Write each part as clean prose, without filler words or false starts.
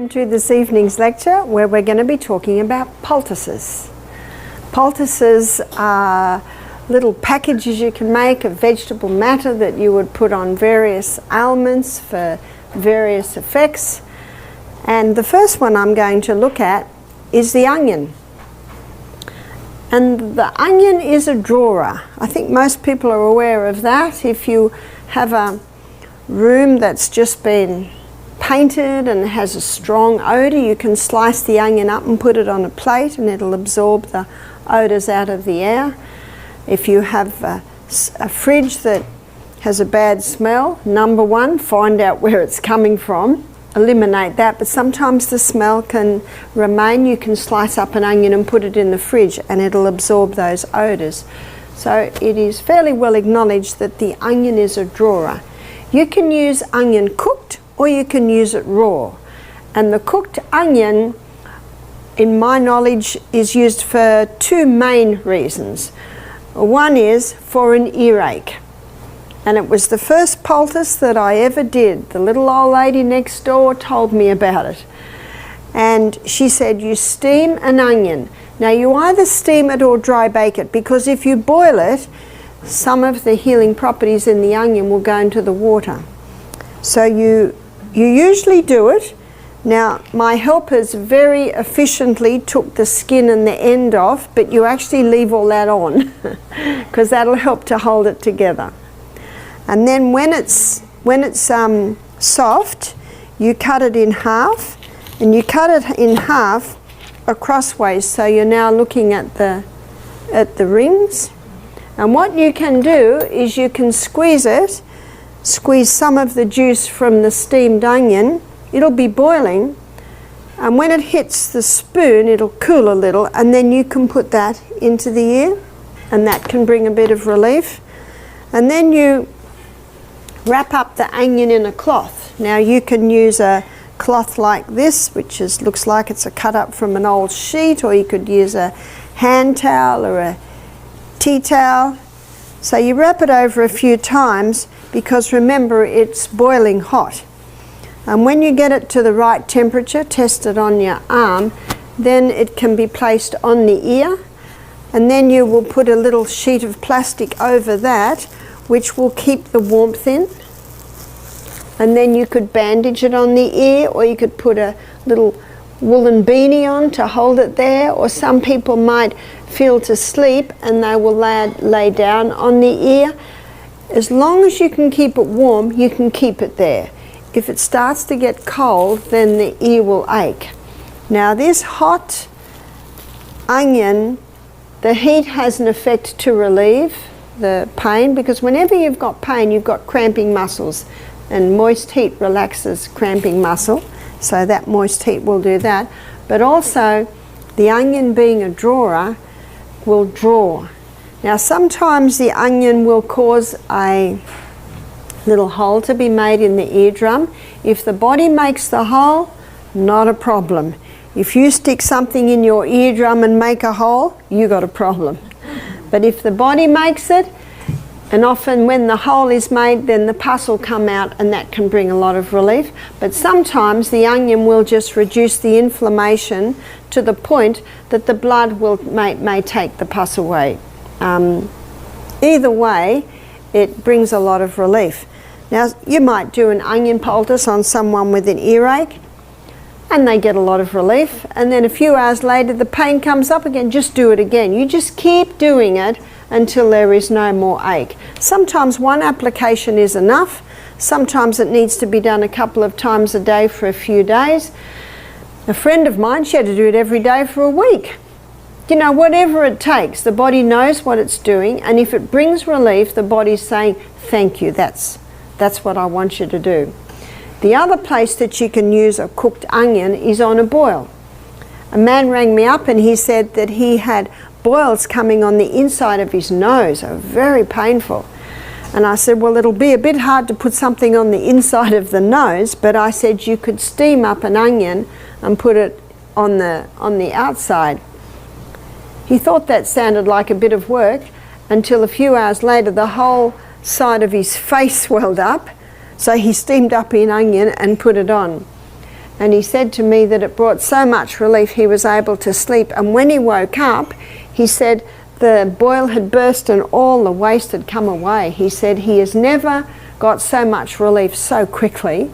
To this evening's lecture, where we're going to be talking about poultices. Poultices are little packages you can make of vegetable matter that you would put on various ailments for various effects. And the first one I'm going to look at is the onion. And the onion is a drawer. I think most people are aware of that. If you have a room that's just been painted and has a strong odor, you can slice the onion up and put it on a plate and it'll absorb the odors out of the air. If you have a fridge that has a bad smell, number one, find out where it's coming from, eliminate that, but sometimes the smell can remain. You can slice up an onion and put it in the fridge and it'll absorb those odors. So it is fairly well acknowledged that the onion is a drawer. You can use onion cooked or you can use it raw. And the cooked onion, in my knowledge, is used for two main reasons. One is for an earache. And it was the first poultice that I ever did. The little old lady next door told me about it. And she said, you steam an onion. Now you either steam it or dry bake it, because if you boil it, some of the healing properties in the onion will go into the water. So you usually do it. Now, my helpers very efficiently took the skin and the end off, but you actually leave all that on because that'll help to hold it together. And then when it's soft, you cut it in half, and you cut it in half acrossways, so you're now looking at the rings. And what you can do is you can squeeze it, squeeze some of the juice from the steamed onion. It'll be boiling, and when it hits the spoon it'll cool a little, and then you can put that into the ear, and that can bring a bit of relief. And then you wrap up the onion in a cloth. Now you can use a cloth like this, which looks like it's a cut up from an old sheet, or you could use a hand towel or a tea towel. So you wrap it over a few times, because remember, it's boiling hot. And when you get it to the right temperature, test it on your arm, then it can be placed on the ear, and then you will put a little sheet of plastic over that, which will keep the warmth in. And then you could bandage it on the ear, or you could put a little woolen beanie on to hold it there, or some people might feel to sleep and they will lay down on the ear. As long as you can keep it warm, you can keep it there. If it starts to get cold, then the ear will ache. Now this hot onion, the heat has an effect to relieve the pain, because whenever you've got pain, you've got cramping muscles, and moist heat relaxes cramping muscle, so that moist heat will do that. But also, the onion being a drawer will draw. Now sometimes the onion will cause a little hole to be made in the eardrum. If the body makes the hole, not a problem. If you stick something in your eardrum and make a hole, you got a problem. But if the body makes it, and often when the hole is made, then the pus will come out, and that can bring a lot of relief. But sometimes the onion will just reduce the inflammation to the point that the blood may take the pus away. Either way, it brings a lot of relief. Now, you might do an onion poultice on someone with an earache, and they get a lot of relief, and then a few hours later the pain comes up again. Just do it again. You just keep doing it until there is no more ache. Sometimes one application is enough. Sometimes it needs to be done a couple of times a day for a few days. A friend of mine, she had to do it every day for a week. You know, whatever it takes, the body knows what it's doing, and if it brings relief, the body's saying, thank you, that's what I want you to do. The other place that you can use a cooked onion is on a boil. A man rang me up and he said that he had boils coming on the inside of his nose. They were very painful. And I said, well, it'll be a bit hard to put something on the inside of the nose, but I said you could steam up an onion and put it on the outside. He thought that sounded like a bit of work until a few hours later the whole side of his face swelled up. So he steamed up an onion and put it on. And he said to me that it brought so much relief he was able to sleep. And when he woke up, he said the boil had burst and all the waste had come away. He said he has never got so much relief so quickly,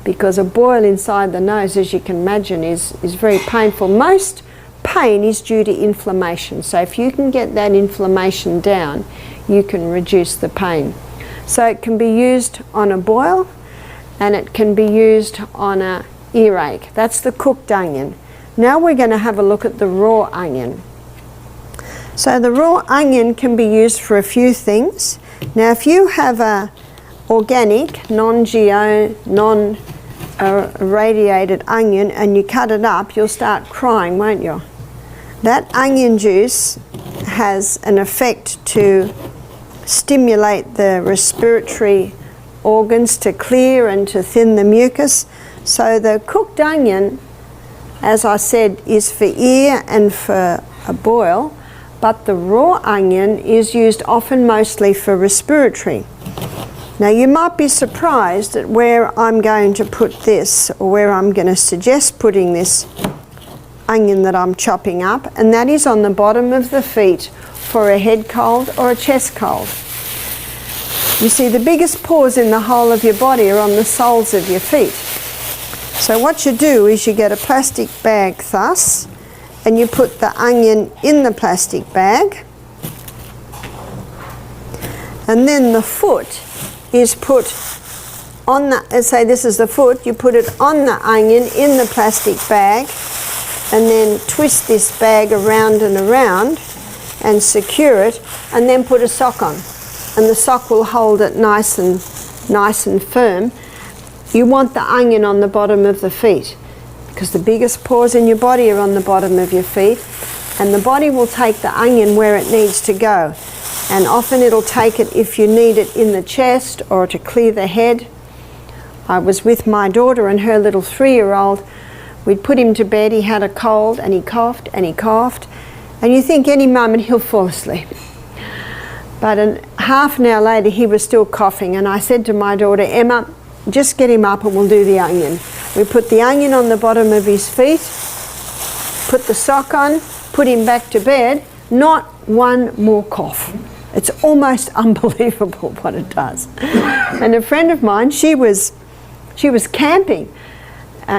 because a boil inside the nose, as you can imagine, is very painful. Most pain is due to inflammation. So if you can get that inflammation down, you can reduce the pain. So it can be used on a boil, and it can be used on a earache. That's the cooked onion. Now we're going to have a look at the raw onion. So the raw onion can be used for a few things. Now if you have a organic, non-GO, non-irradiated onion and you cut it up, you'll start crying, won't you? That onion juice has an effect to stimulate the respiratory organs to clear and to thin the mucus. So the cooked onion, as I said, is for ear and for a boil, but the raw onion is used often mostly for respiratory. Now you might be surprised at where I'm going to put this, or where I'm going to suggest putting this onion that I'm chopping up, and that is on the bottom of the feet for a head cold or a chest cold. You see, the biggest pores in the whole of your body are on the soles of your feet. So what you do is you get a plastic bag thus, and you put the onion in the plastic bag, and then the foot is put on the, let's say this is the foot, you put it on the onion in the plastic bag, and then twist this bag around and around and secure it, and then put a sock on, and the sock will hold it nice and firm. You want the onion on the bottom of the feet, because the biggest pores in your body are on the bottom of your feet, and the body will take the onion where it needs to go. And often it'll take it if you need it in the chest or to clear the head. I was with my daughter and her little 3-year-old. We'd put him to bed, he had a cold, and he coughed and he coughed, and you think any moment he'll fall asleep. But half an hour later he was still coughing, and I said to my daughter, Emma, just get him up and we'll do the onion. We put the onion on the bottom of his feet, put the sock on, put him back to bed, not one more cough. It's almost unbelievable what it does. And a friend of mine, she was camping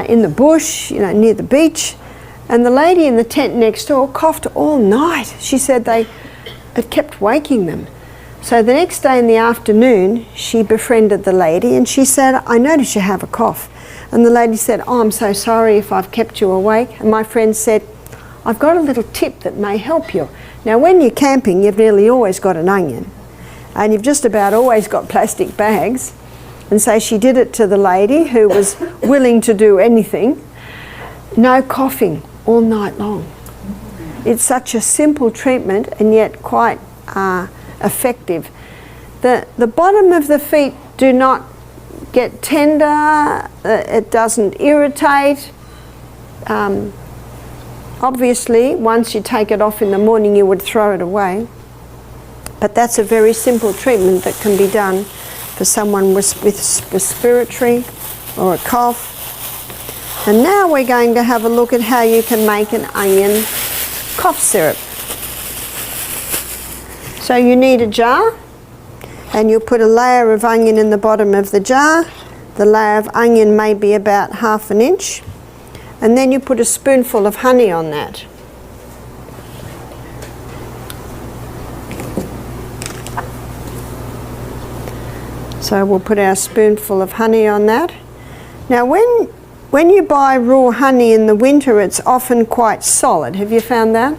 in the bush, near the beach, and the lady in the tent next door coughed all night. She said it kept waking them. So the next day in the afternoon, she befriended the lady, and she said, I noticed you have a cough. And the lady said, oh, I'm so sorry if I've kept you awake. And my friend said, I've got a little tip that may help you. Now when you're camping, you've nearly always got an onion, and you've just about always got plastic bags. And so she did it to the lady, who was willing to do anything. No coughing all night long. It's such a simple treatment, and yet quite effective. The bottom of the feet do not get tender, it doesn't irritate. Obviously, once you take it off in the morning, you would throw it away. But that's a very simple treatment that can be done for someone with respiratory or a cough. And now we're going to have a look at how you can make an onion cough syrup. So you need a jar, and you'll put a layer of onion in the bottom of the jar. The layer of onion may be about 1/2 inch. And then you put a spoonful of honey on that. So we'll put our spoonful of honey on that. Now when you buy raw honey in the winter, it's often quite solid. Have you found that?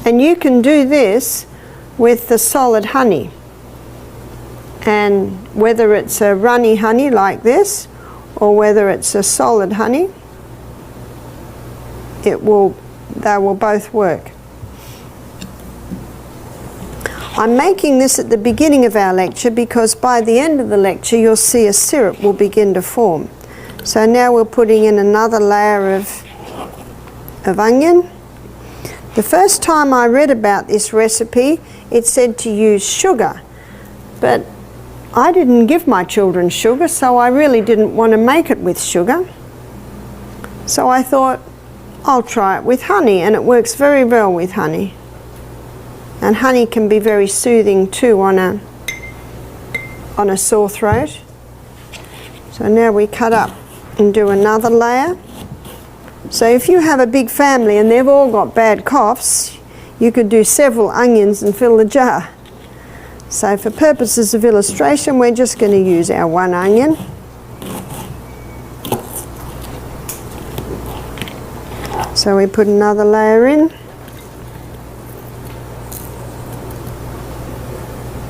And you can do this with the solid honey. And whether it's a runny honey like this, or whether it's a solid honey, they will both work. I'm making this at the beginning of our lecture because by the end of the lecture you'll see a syrup will begin to form. So now we're putting in another layer of onion. The first time I read about this recipe, it said to use sugar, but I didn't give my children sugar, so I really didn't want to make it with sugar. So I thought, I'll try it with honey, and it works very well with honey. And honey can be very soothing too on a sore throat. So now we cut up and do another layer. So if you have a big family and they've all got bad coughs, you could do several onions and fill the jar. So for purposes of illustration, we're just going to use our one onion. So we put another layer in.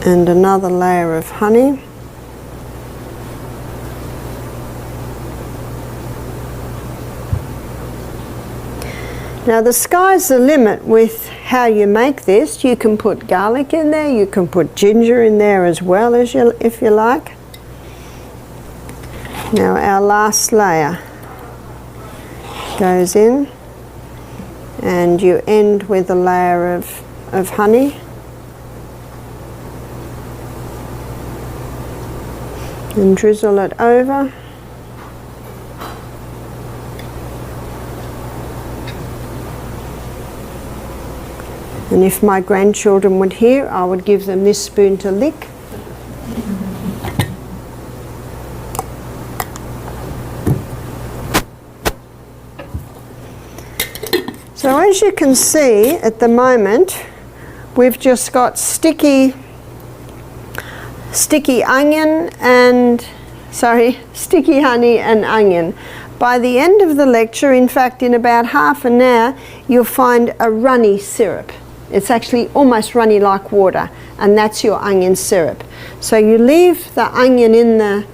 And another layer of honey. Now the sky's the limit with how you make this. You can put garlic in there, you can put ginger in there as well as if you like. Now our last layer goes in, and you end with a layer of honey. And drizzle it over. And if my grandchildren would hear, I would give them this spoon to lick. So as you can see at the moment, we've just got sticky onion and, sticky honey and onion. By the end of the lecture, in fact in about half an hour, you'll find a runny syrup. It's actually almost runny like water, and that's your onion syrup. So you leave the onion in the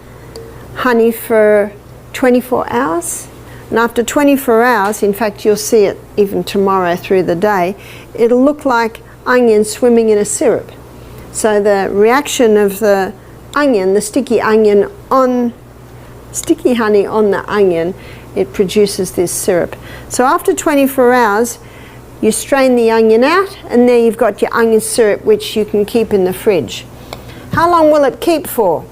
honey for 24 hours, and after 24 hours, in fact you'll see it even tomorrow through the day, it'll look like onion swimming in a syrup. So the reaction of the onion, the sticky honey on the onion, it produces this syrup. So after 24 hours, you strain the onion out, and there you've got your onion syrup, which you can keep in the fridge. How long will it keep for?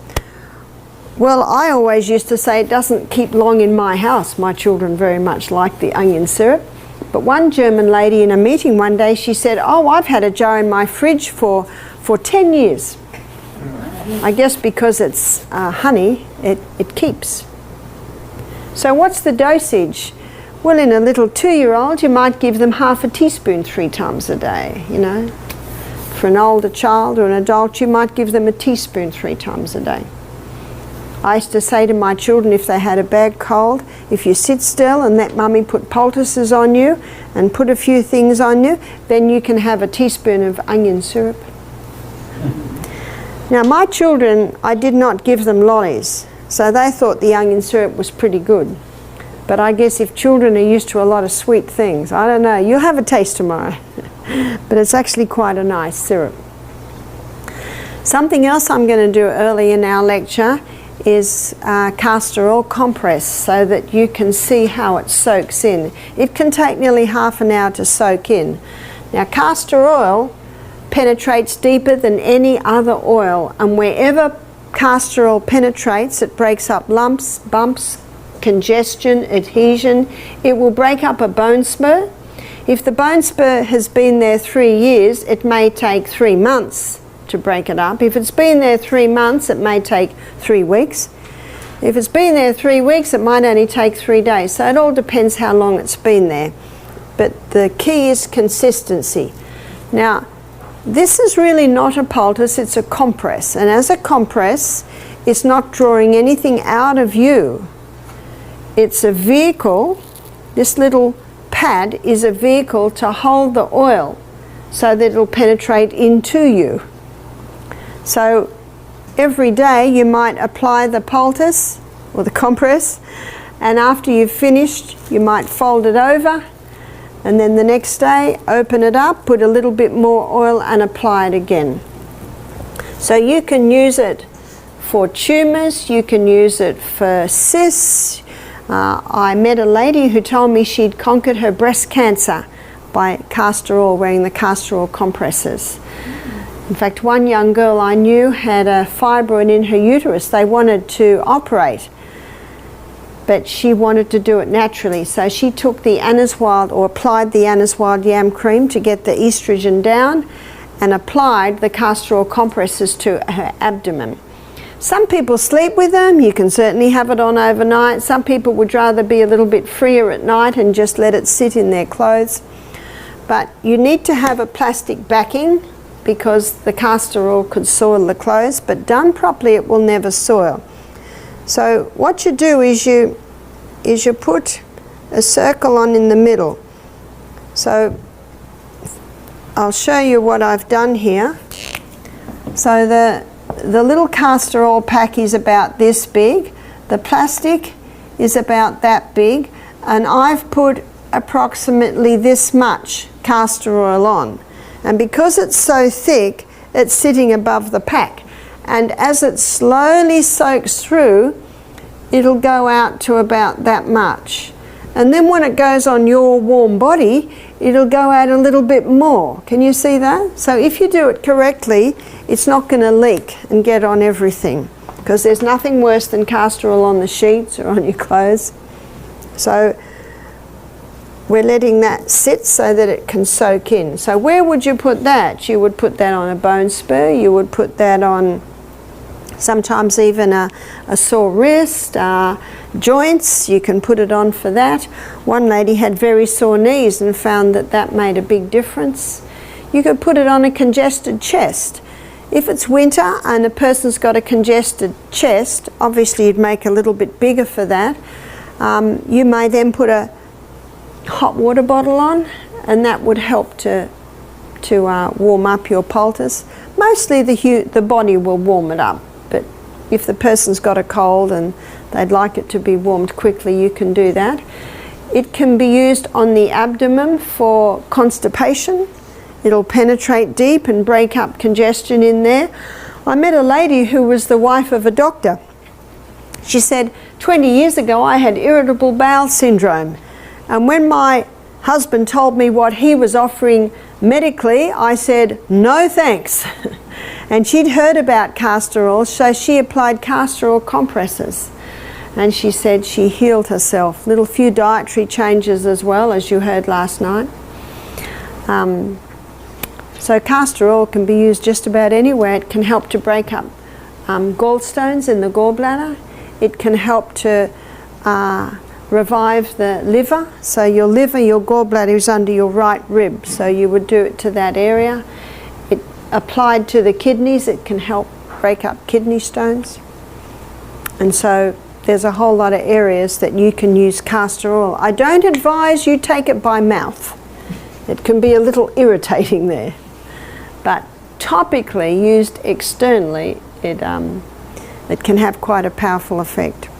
Well, I always used to say it doesn't keep long in my house. My children very much like the onion syrup. But one German lady in a meeting one day, she said, oh, I've had a jar in my fridge for 10 years. I guess because it's honey, it keeps. So what's the dosage? Well, in a little 2-year-old, you might give them half a teaspoon 3 times a day, you know. For an older child or an adult, you might give them a teaspoon 3 times a day. I used to say to my children, if they had a bad cold, if you sit still and let mummy put poultices on you and put a few things on you, then you can have a teaspoon of onion syrup. Now my children, I did not give them lollies, so they thought the onion syrup was pretty good. But I guess if children are used to a lot of sweet things, I don't know, you'll have a taste tomorrow. But it's actually quite a nice syrup. Something else I'm going to do early in our lecture is castor oil compress, so that you can see how it soaks in. It can take nearly half an hour to soak in. Now castor oil penetrates deeper than any other oil, and wherever castor oil penetrates, it breaks up lumps, bumps, congestion, adhesion. It will break up a bone spur. If the bone spur has been there 3 years, it may take 3 months to break it up. If it's been there 3 months, it may take 3 weeks. If it's been there 3 weeks, it might only take 3 days. So it all depends how long it's been there. But the key is consistency. Now, this is really not a poultice, it's a compress. And as a compress, it's not drawing anything out of you. It's a vehicle. This little pad is a vehicle to hold the oil so that it'll penetrate into you. So every day you might apply the poultice or the compress, and after you've finished you might fold it over, and then the next day open it up, put a little bit more oil and apply it again. So you can use it for tumours, you can use it for cysts. I met a lady who told me she'd conquered her breast cancer by castor oil, wearing the castor oil compresses. In fact, one young girl I knew had a fibroid in her uterus. They wanted to operate, but she wanted to do it naturally. So she took the anise wild, or applied the anise wild yam cream to get the estrogen down, and applied the castor oil compresses to her abdomen. Some people sleep with them. You can certainly have it on overnight. Some people would rather be a little bit freer at night and just let it sit in their clothes. But you need to have a plastic backing, because the castor oil could soil the clothes, but done properly it will never soil. So what you do is you put a circle on in the middle. So I'll show you what I've done here. So the little castor oil pack is about this big, the plastic is about that big, and I've put approximately this much castor oil on. And because it's so thick, it's sitting above the pack. And as it slowly soaks through, it'll go out to about that much. And then when it goes on your warm body, it'll go out a little bit more. Can you see that? So if you do it correctly, it's not going to leak and get on everything, because there's nothing worse than castor oil on the sheets or on your clothes. So we're letting that sit so that it can soak in. So where would you put that? You would put that on a bone spur. You would put that on sometimes even a sore wrist, joints. You can put it on for that. One lady had very sore knees and found that that made a big difference. You could put it on a congested chest. If it's winter and a person's got a congested chest, obviously you'd make a little bit bigger for that. You may then put a hot water bottle on, and that would help to warm up your poultice. Mostly the body will warm it up, but if the person's got a cold and they'd like it to be warmed quickly, you can do that. It can be used on the abdomen for constipation. It'll penetrate deep and break up congestion in there. I met a lady who was the wife of a doctor. She said, 20 years ago I had irritable bowel syndrome. And when my husband told me what he was offering medically, I said, no thanks. And she'd heard about castor oil, so she applied castor oil compresses. And she said she healed herself. Little few dietary changes as well, as you heard last night. So castor oil can be used just about anywhere. It can help to break up gallstones in the gallbladder. It can help to revive the liver. So your liver, your gallbladder is under your right rib, so you would do it to that area. It applied to the kidneys, it can help break up kidney stones. And so there's a whole lot of areas that you can use castor oil. I don't advise you take it by mouth. It can be a little irritating there. But topically, used externally, it can have quite a powerful effect.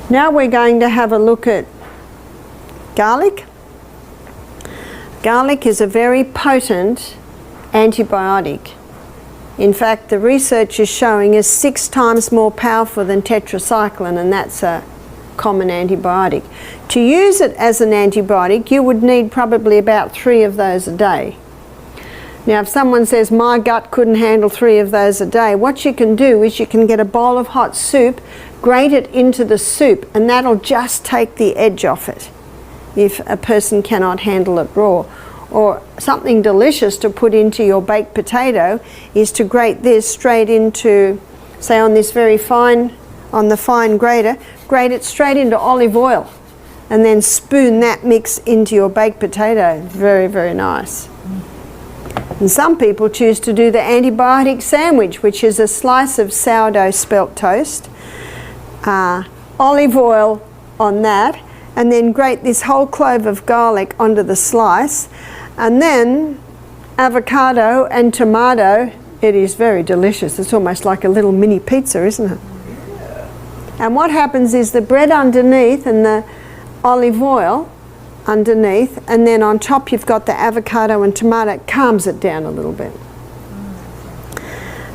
Now we're going to have a look at garlic. Garlic is a very potent antibiotic. In fact, the research is showing is 6 times more powerful than tetracycline, and that's a common antibiotic. To use it as an antibiotic, you would need probably about 3 of those a day. Now, if someone says, my gut couldn't handle 3 of those a day, what you can do is you can get a bowl of hot soup, grate it into the soup, and that'll just take the edge off it if a person cannot handle it raw. Or something delicious to put into your baked potato is to grate this straight into, say on this very fine, on the fine grater, grate it straight into olive oil and then spoon that mix into your baked potato. Very, very nice. And some people choose to do the antibiotic sandwich, which is a slice of sourdough spelt toast, olive oil on that, and then grate this whole clove of garlic onto the slice, and then avocado and tomato. It is very delicious. It's almost like a little mini pizza, isn't it? And what happens is the bread underneath and the olive oil underneath, and then on top you've got the avocado and tomato. It calms it down a little bit.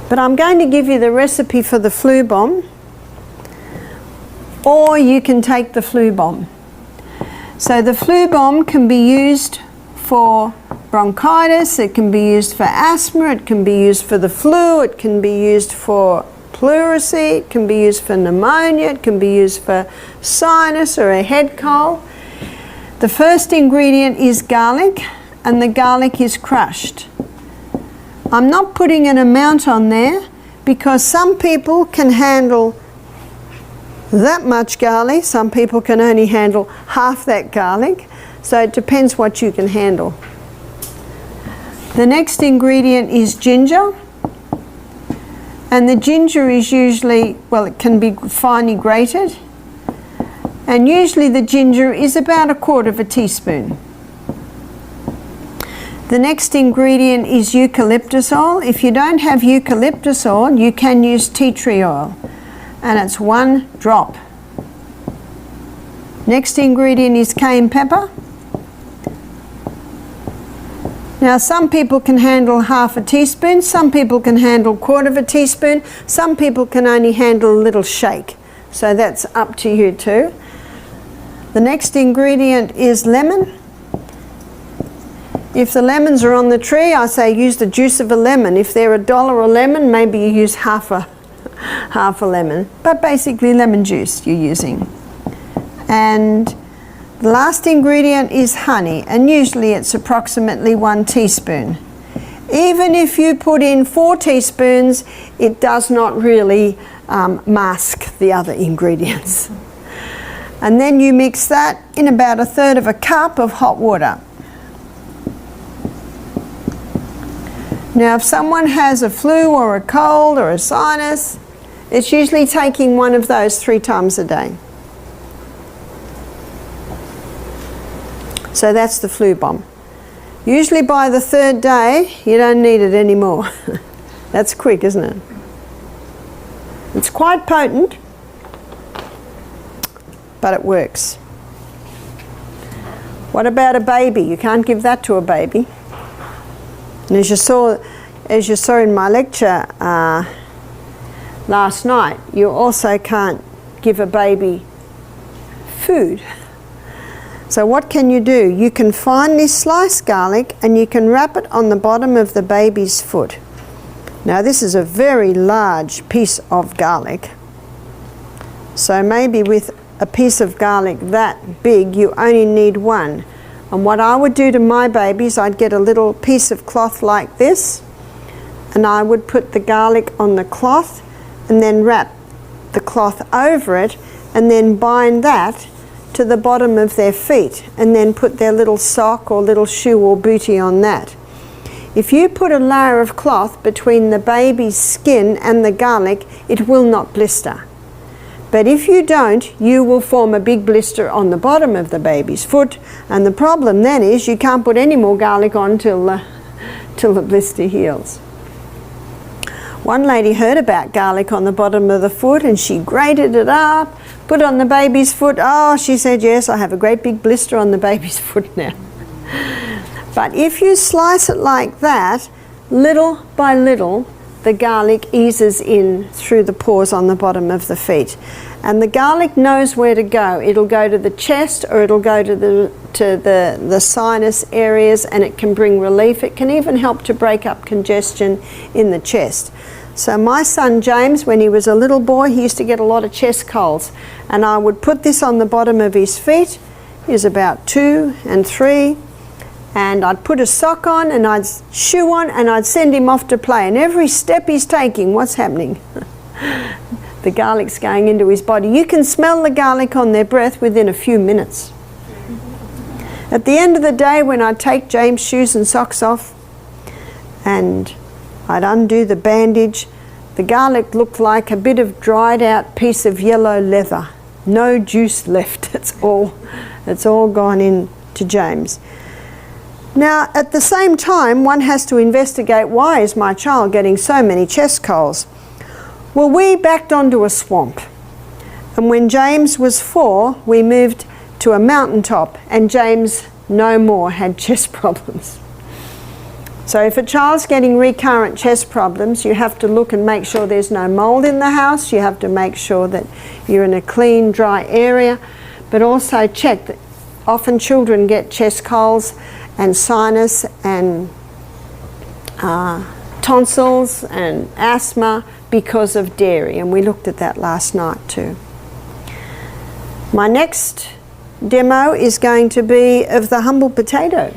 But I'm going to give you the recipe for the flu bomb, or you can take the flu bomb. So the flu bomb can be used for bronchitis, it can be used for asthma, it can be used for the flu, it can be used for pleurisy, it can be used for pneumonia, it can be used for sinus or a head cold. The first ingredient is garlic, and the garlic is crushed. I'm not putting an amount on there because some people can handle that much garlic, some people can only handle half that garlic, so it depends what you can handle. The next ingredient is ginger, and the ginger is usually, well, it can be finely grated, and usually the ginger is about 1/4 teaspoon. The next ingredient is eucalyptus oil. If you don't have eucalyptus oil, you can use tea tree oil, and it's 1 drop. Next ingredient is cayenne pepper. Now some people can handle 1/2 teaspoon, some people can handle 1/4 teaspoon, some people can only handle a little shake. So that's up to you too. The next ingredient is lemon. If the lemons are on the tree, I say use the juice of a lemon. If they're $1 a lemon, maybe you use half a lemon. But basically lemon juice you're using. And the last ingredient is honey, and usually it's approximately 1 teaspoon. Even if you put in 4 teaspoons, it does not really mask the other ingredients. And then you mix that in about 1/3 cup of hot water. Now if someone has a flu or a cold or a sinus, it's usually taking one of those 3 times a day. So that's the flu bomb. Usually by the 3rd day, you don't need it anymore. That's quick, isn't it? It's quite potent, but it works. What about a baby? You can't give that to a baby. And as you saw in my lecture last night, you also can't give a baby food. So what can you do? You can finely slice garlic and you can wrap it on the bottom of the baby's foot. Now this is a very large piece of garlic. So maybe with a piece of garlic that big, you only need 1. And what I would do to my babies, I'd get a little piece of cloth like this, and I would put the garlic on the cloth and then wrap the cloth over it and then bind that to the bottom of their feet and then put their little sock or little shoe or bootie on that. If you put a layer of cloth between the baby's skin and the garlic, it will not blister. But if you don't, you will form a big blister on the bottom of the baby's foot, and the problem then is you can't put any more garlic on till the blister heals. One lady heard about garlic on the bottom of the foot and she grated it up, put it on the baby's foot. Oh, she said, yes, I have a great big blister on the baby's foot now. But if you slice it like that, little by little, the garlic eases in through the pores on the bottom of the feet. And the garlic knows where to go. It'll go to the chest, or it'll go to the sinus areas, and it can bring relief. It can even help to break up congestion in the chest. So my son James, when he was a little boy, he used to get a lot of chest colds, and I would put this on the bottom of his feet. He was about 2 and 3. And I'd put a sock on and I'd shoe on and I'd send him off to play. And every step he's taking, what's happening? The garlic's going into his body. You can smell the garlic on their breath within a few minutes. At the end of the day, when I'd take James' shoes and socks off and I'd undo the bandage, the garlic looked like a bit of dried out piece of yellow leather. No juice left. It's all gone in to James. Now, at the same time, one has to investigate, why is my child getting so many chest colds? Well, we backed onto a swamp. And when James was 4, we moved to a mountaintop, and James no more had chest problems. So if a child's getting recurrent chest problems, you have to look and make sure there's no mold in the house. You have to make sure that you're in a clean, dry area, but also check that often children get chest colds and sinus and tonsils and asthma because of dairy, and we looked at that last night too. My next demo is going to be of the humble potato.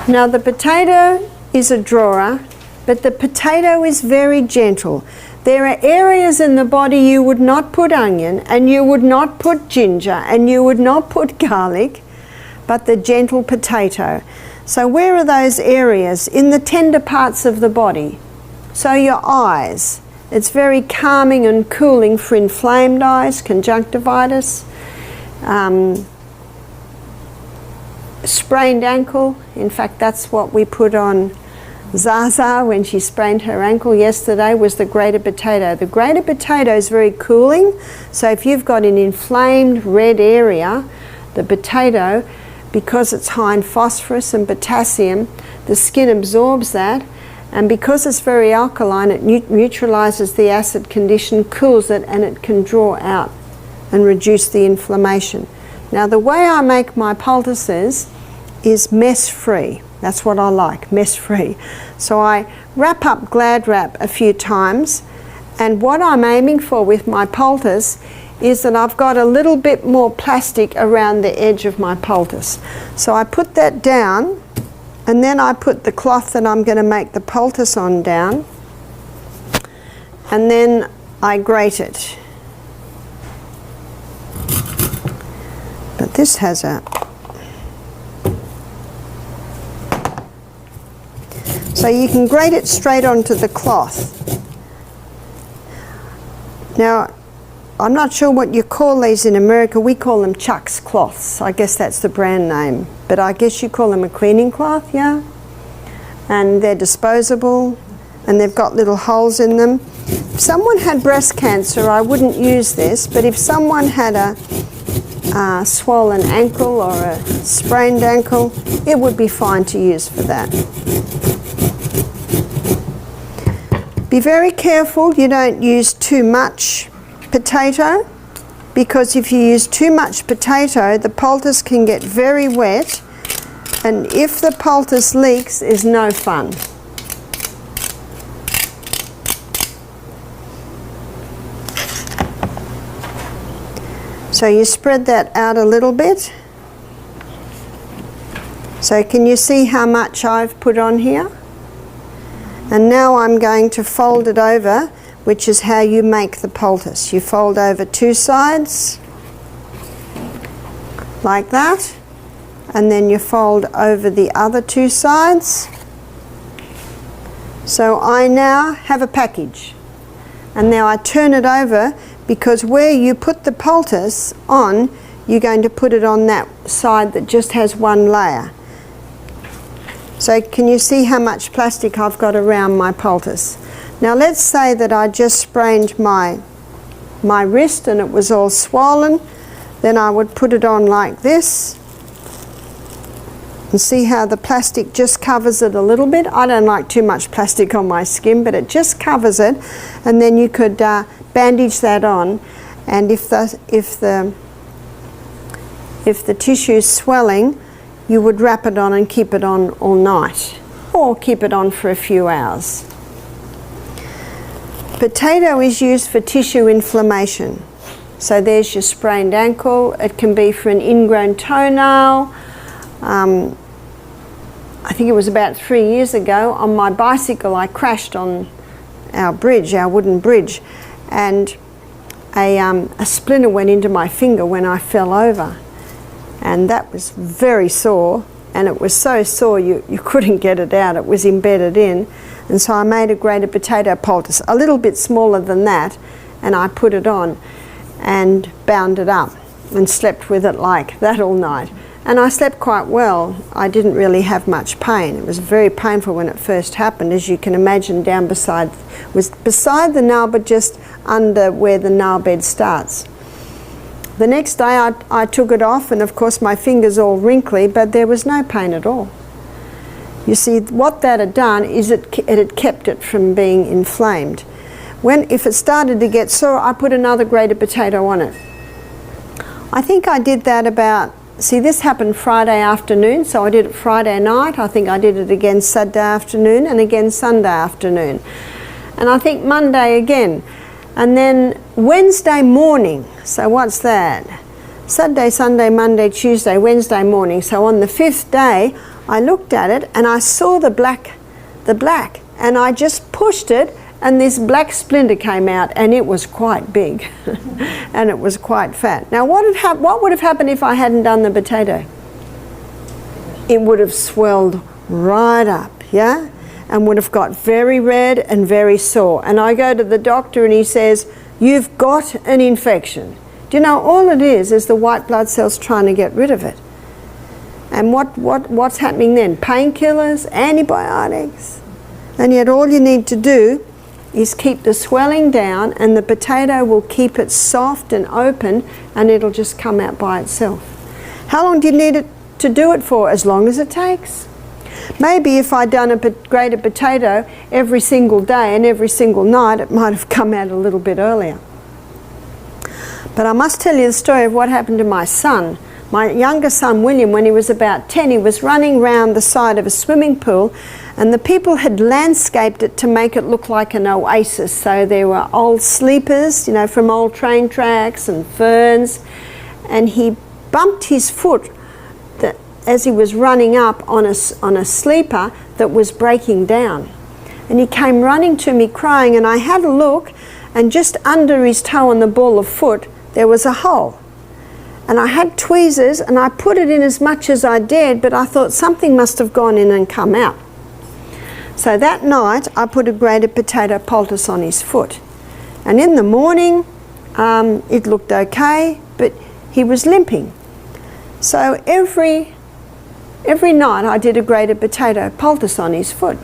Now the potato is a drawer, but the potato is very gentle. There are areas in the body you would not put onion, and you would not put ginger, and you would not put garlic, but the gentle potato. So where are those areas? In the tender parts of the body. So your eyes. It's very calming and cooling for inflamed eyes, conjunctivitis, sprained ankle. In fact, that's what we put on Zaza when she sprained her ankle yesterday, was the greater potato. The greater potato is very cooling, so if you've got an inflamed red area, the potato, because it's high in phosphorus and potassium, the skin absorbs that, and because it's very alkaline, it neutralizes the acid condition, cools it, and it can draw out and reduce the inflammation. Now the way I make my poultices is mess-free. That's what I like, mess-free. So I wrap up Glad Wrap a few times, and what I'm aiming for with my poultice is that I've got a little bit more plastic around the edge of my poultice. So I put that down, and then I put the cloth that I'm going to make the poultice on down, and then I grate it. But this has a... So you can grate it straight onto the cloth. Now, I'm not sure what you call these in America. We call them Chuck's cloths. I guess that's the brand name. But I guess you call them a cleaning cloth, yeah? And they're disposable, and they've got little holes in them. If someone had breast cancer, I wouldn't use this, but if someone had a swollen ankle or a sprained ankle, it would be fine to use for that. Be very careful you don't use too much potato, because if you use too much potato, the poultice can get very wet, and if the poultice leaks, is no fun. So you spread that out a little bit. So can you see how much I've put on here? And now I'm going to fold it over, which is how you make the poultice. You fold over two sides, like that, and then you fold over the other two sides. So I now have a package. And now I turn it over, because where you put the poultice on, you're going to put it on that side that just has one layer. So can you see how much plastic I've got around my poultice? Now let's say that I just sprained my wrist and it was all swollen. Then I would put it on like this. And see how the plastic just covers it a little bit? I don't like too much plastic on my skin, but it just covers it. And then you could bandage that on. And if the tissue's swelling, you would wrap it on and keep it on all night, or keep it on for a few hours. Potato is used for tissue inflammation. So there's your sprained ankle. It can be for an ingrown toenail. I think it was about 3 years ago, on my bicycle I crashed on our bridge, our wooden bridge, and a splinter went into my finger when I fell over. And that was very sore, and it was so sore you couldn't get it out. It was embedded in. And so I made a grated potato poultice, a little bit smaller than that, and I put it on and bound it up and slept with it like that all night. And I slept quite well. I didn't really have much pain. It was very painful when it first happened, as you can imagine, down beside the nail, but just under where the nail bed starts. The next day I took it off, and of course my finger's all wrinkly, but there was no pain at all. You see, what that had done is it had kept it from being inflamed. If it started to get sore, I put another grated potato on it. I think I did that about see, this happened Friday afternoon, so I did it Friday night. I think I did it again Saturday afternoon and again Sunday afternoon. And I think Monday again. And then Wednesday morning, so what's that? Saturday, Sunday, Monday, Tuesday, Wednesday morning. So on the 5th day, I looked at it and I saw the black, and I just pushed it, and this black splinter came out, and it was quite big and it was quite fat. Now what would have happened if I hadn't done the potato? It would have swelled right up, yeah? And would have got very red and very sore. And I go to the doctor and he says, you've got an infection. Do you know, all it is the white blood cells trying to get rid of it. And what's happening then? Painkillers, antibiotics. And yet all you need to do is keep the swelling down, and the potato will keep it soft and open, and it'll just come out by itself. How long do you need it to do it for? As long as it takes. Maybe if I'd done a grated potato every single day and every single night, it might have come out a little bit earlier. But I must tell you the story of what happened to my son. My younger son, William, when he was about 10, he was running round the side of a swimming pool, and the people had landscaped it to make it look like an oasis. So there were old sleepers, you know, from old train tracks and ferns, and he bumped his foot as he was running up on a sleeper that was breaking down. And he came running to me crying, and I had a look, and just under his toe on the ball of foot there was a hole. And I had tweezers and I put it in as much as I dared, but I thought something must have gone in and come out. So that night I put a grated potato poultice on his foot. And in the morning it looked okay, but he was limping. So every night I did a grated potato poultice on his foot.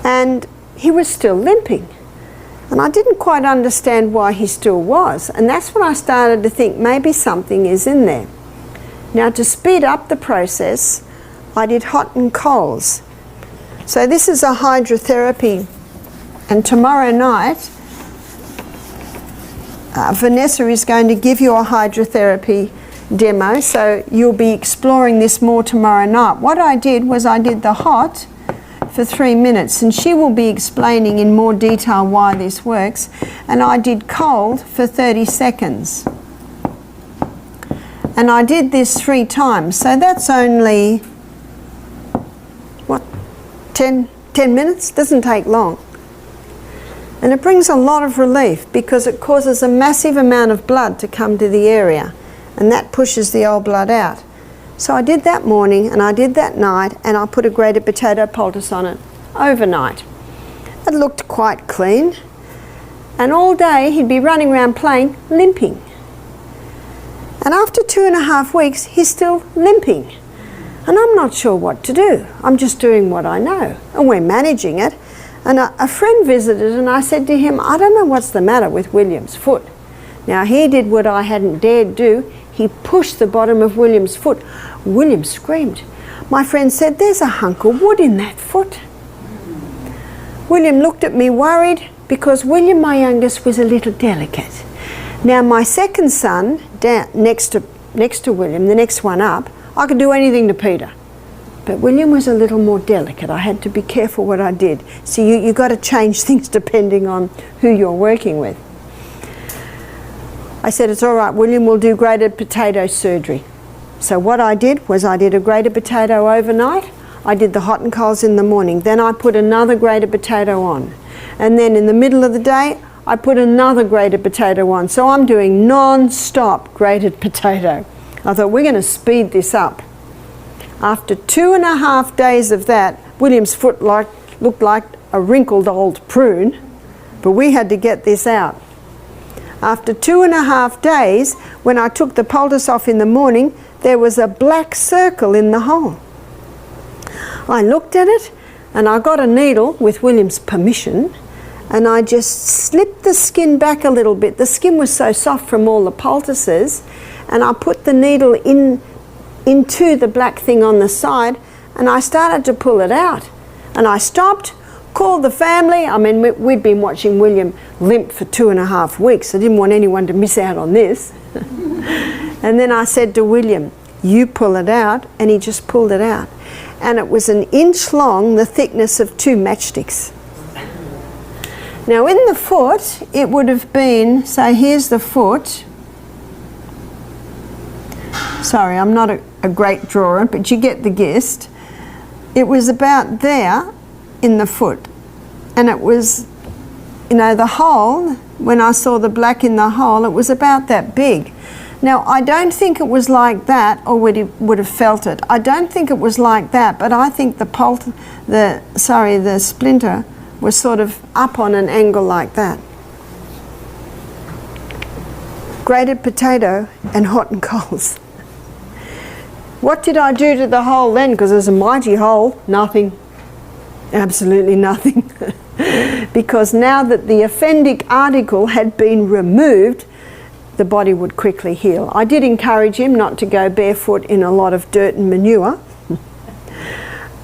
And he was still limping. And I didn't quite understand why he still was. And that's when I started to think maybe something is in there. Now, to speed up the process, I did hot and colds. So this is a hydrotherapy. And tomorrow night, Vanessa is going to give you a hydrotherapy demo. So you'll be exploring this more tomorrow night. What I did was I did the hot for 3 minutes, and she will be explaining in more detail why this works. And I did cold for 30 seconds. And I did this 3 times, so that's only, what, 10 minutes? Doesn't take long. And it brings a lot of relief because it causes a massive amount of blood to come to the area, and that pushes the old blood out. So I did that morning and I did that night, and I put a grated potato poultice on it overnight. It looked quite clean, and all day he'd be running around playing, limping. And after 2.5 weeks, he's still limping. And I'm not sure what to do. I'm just doing what I know, and we're managing it. And a friend visited, and I said to him, I don't know what's the matter with William's foot. Now he did what I hadn't dared do. He pushed the bottom of William's foot. William screamed. My friend said, there's a hunk of wood in that foot. William looked at me worried because William, my youngest, was a little delicate. Now my second son, down next to William, the next one up, I could do anything to Peter. But William was a little more delicate. I had to be careful what I did. So you got to change things depending on who you're working with. I said, it's all right, William, we'll do grated potato surgery. So what I did was I did a grated potato overnight. I did the hot and colds in the morning. Then I put another grated potato on. And then in the middle of the day, I put another grated potato on. So I'm doing non-stop grated potato. I thought, we're going to speed this up. After 2.5 days of that, William's foot looked like a wrinkled old prune, but we had to get this out. After 2.5 days, when I took the poultice off in the morning, there was a black circle in the hole. I looked at it, and I got a needle with William's permission, and I just slipped the skin back a little bit. The skin was so soft from all the poultices, and I put the needle into the black thing on the side, and I started to pull it out. And I stopped, called the family. I mean, we'd been watching William limp for 2.5 weeks. I didn't want anyone to miss out on this. And then I said to William, you pull it out, and he just pulled it out. And it was 1 inch long, the thickness of 2 matchsticks. Now in the foot, it would have been, so here's the foot. Sorry, I'm not a great drawer, but you get the gist. It was about there in the foot. And it was, you know, the hole, when I saw the black in the hole, it was about that big. Now, I don't think it was like that, or would have felt it. I don't think it was like that, but I think the splinter was sort of up on an angle like that. Grated potato and hot and coals. What did I do to the hole then? Because there's a mighty hole. Nothing. Absolutely nothing. Because now that the offending article had been removed, the body would quickly heal. I did encourage him not to go barefoot in a lot of dirt and manure.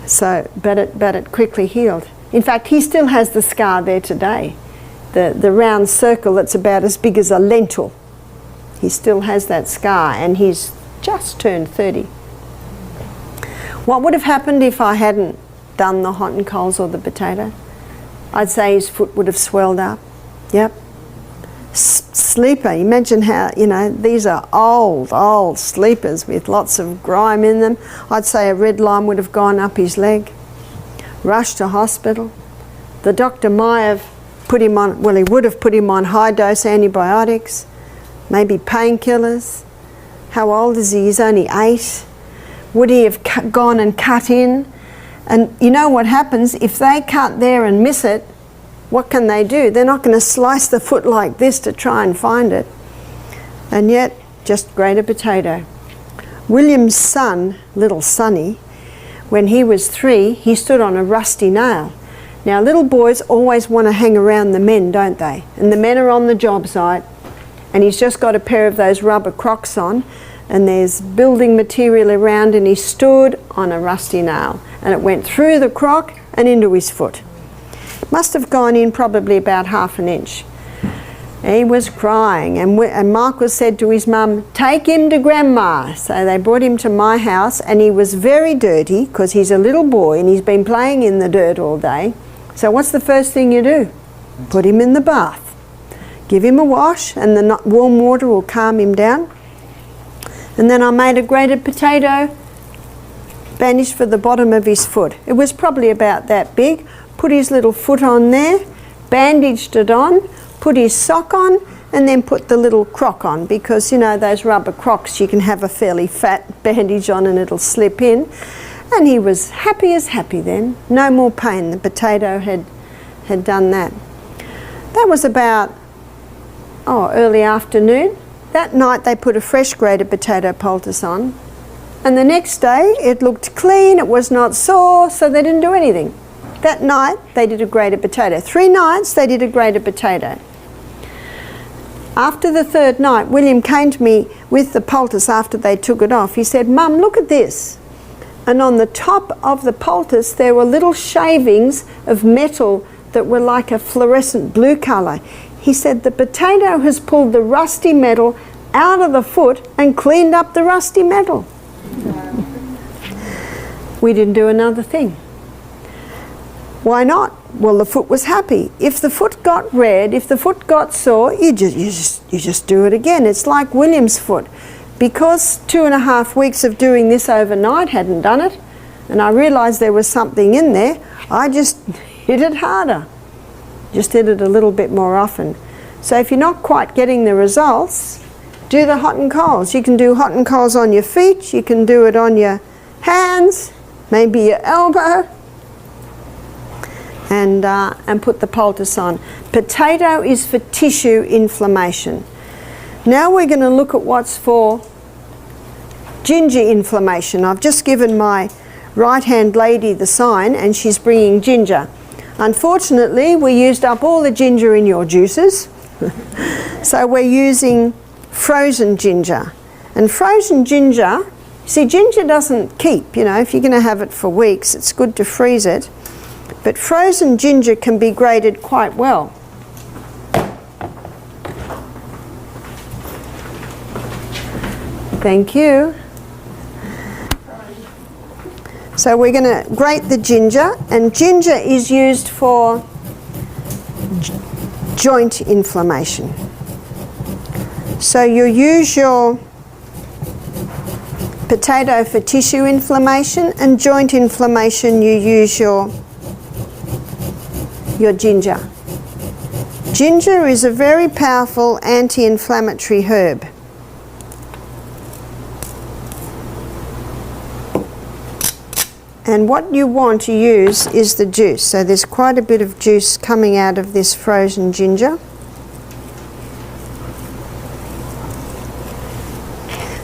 But it quickly healed. In fact, he still has the scar there today. The round circle that's about as big as a lentil. He still has that scar, and he's just turned 30. What would have happened if I hadn't done the hot and coals or the potato? I'd say his foot would have swelled up. Yep. Sleeper, imagine how, you know, these are old sleepers with lots of grime in them. I'd say a red line would have gone up his leg. Rushed to hospital. The doctor might have put him on, well, he would have put him on high dose antibiotics, maybe painkillers. How old is he? He's only 8. Would he have gone and cut in? And you know what happens? If they cut there and miss it, what can they do? They're not going to slice the foot like this to try and find it. And yet, just grated potato. William's son, little Sonny, when he was 3, he stood on a rusty nail. Now, little boys always want to hang around the men, don't they? And the men are on the job site, and he's just got a pair of those rubber Crocs on, and there's building material around, and he stood on a rusty nail, and it went through the croc and into his foot. Must have gone in probably about 1/2 inch. He was crying, and Marcus said to his mum, "Take him to Grandma." So they brought him to my house, and he was very dirty because he's a little boy and he's been playing in the dirt all day. So what's the first thing you do? Put him in the bath. Give him a wash, and the warm water will calm him down. And then I made a grated potato bandage for the bottom of his foot. It was probably about that big. Put his little foot on there, bandaged it on, put his sock on, and then put the little croc on, because you know those rubber Crocs, you can have a fairly fat bandage on and it'll slip in. And he was happy as happy then. No more pain. The potato had done that. That was about early afternoon. That night they put a fresh grated potato poultice on, and the next day it looked clean, it was not sore, so they didn't do anything. That night they did a grated potato. 3 nights they did a grated potato. After the 3rd night, William came to me with the poultice after they took it off. He said, "Mum, look at this." And on the top of the poultice there were little shavings of metal that were like a fluorescent blue colour. He said, "The potato has pulled the rusty metal out of the foot and cleaned up the rusty metal." We didn't do another thing. Why not? Well, the foot was happy. If the foot got red, if the foot got sore, you just do it again. It's like William's foot. Because 2.5 weeks of doing this overnight hadn't done it, and I realised there was something in there, I just hit it harder. Just did it a little bit more often. So if you're not quite getting the results, do the hot and coals. You can do hot and coals on your feet, you can do it on your hands, maybe your elbow, and put the poultice on. Potato is for tissue inflammation. Now we're going to look at what's for ginger inflammation. I've just given my right-hand lady the sign, and she's bringing ginger. Unfortunately, we used up all the ginger in your juices, so we're using frozen ginger. And frozen ginger, see, ginger doesn't keep, you know, if you're going to have it for weeks, it's good to freeze it. But frozen ginger can be grated quite well. Thank you. So we're going to grate the ginger, and ginger is used for joint inflammation. So you use your potato for tissue inflammation, and joint inflammation you use your ginger. Ginger is a very powerful anti-inflammatory herb. And what you want to use is the juice. So there's quite a bit of juice coming out of this frozen ginger.